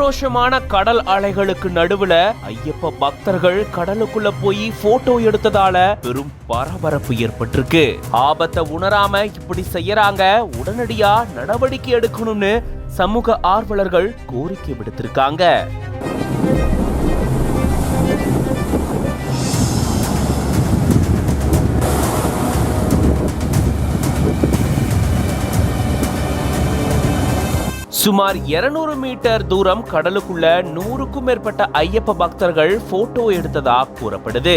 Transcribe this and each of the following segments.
ஆக்ரோஷமான கடல் அலைகளுக்கு நடுவுல ஐயப்ப பக்தர்கள் கடலுக்குள்ள போய் போட்டோ எடுத்ததால பெரும் பரபரப்பு ஏற்பட்டிருக்கு. ஆபத்தை உணராம இப்படி செய்யறாங்க, உடனடியா நடவடிக்கை எடுக்கணும்னு சமூக ஆர்வலர்கள் கோரிக்கை விடுத்திருக்காங்க. சுமார் 200 மீட்டர் தூரம் கடலுக்குள்ள 100க்கும் மேற்பட்ட ஐயப்ப பக்தர்கள் போட்டோ எடுத்ததா கூறப்படுது.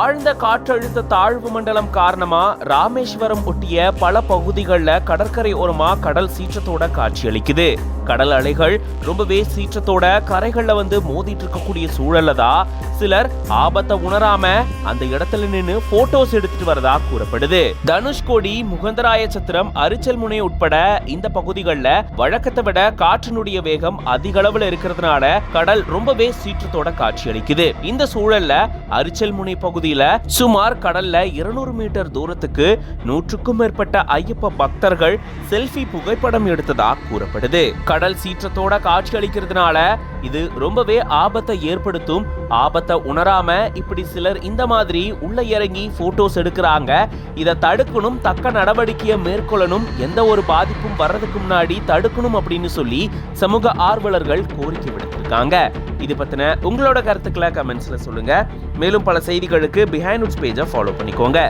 ஆழ்ந்த காற்றழுத்த தாழ்வு மண்டலம் காரணமா ராமேஸ்வரம் ஒட்டிய பல பகுதிகளில் கடற்கரை ஓரமா கடல் சீற்றத்தோட காட்சியளிக்குது. கடல் அலைகள் ரொம்பவே சீற்றத்தோட கரைகள்ல மோதிட்டு இருக்கக்கூடிய சூழல்ல தான் சிலர் ஆபத்தை உணராம அந்த இடத்துல நின்று போட்டோஸ் எடுத்துட்டு வரதா கூறப்படுது. தனுஷ்கோடி, முகந்தராய சத்திரம், அரிச்சல் முனை உட்பட இந்த பகுதிகளில் வழக்கத்தை விட காற்றினுடைய வேகம் அதிக அளவுல இருக்கிறதுனால கடல் ரொம்பவே சீற்றத்தோட காட்சி அளிக்குது. இந்த சூழல்ல அரிச்சல் முனை பகுதியில சுமார் கடல்ல 200 மீட்டர் தூரத்துக்கு 100க்கும் மேற்பட்ட ஐயப்ப பக்தர்கள் செல்ஃபி புகைப்படம் எடுத்ததா கூறப்படுது. கடல் சீற்றத்தோட காட்சி அளிக்கிறதுனால இது ரொம்பவே ஆபத்தை ஏற்படுத்தும். ஆபத்தை உணராம இப்படி சிலர் இந்த மாதிரி உள்ள இறங்கி போட்டோஸ் எடுக்கிறாங்க. இதை தடுக்கணும், தக்க நடவடிக்கையை மேற்கொள்ளணும், எந்த ஒரு பாதிப்பும் வர்றதுக்கு முன்னாடி தடுக்கணும் அப்படின்னு சொல்லி சமூக ஆர்வலர்கள் கோரிக்கை விடுத்திருக்காங்க. இது பத்தின உங்களோட கருத்துக்களை கமெண்ட்ஸ்ல சொல்லுங்க. மேலும் பல செய்திகளுக்கு பிஹைண்ட் உட்ஸ் பேஜை ஃபாலோ பண்ணிக்கோங்க.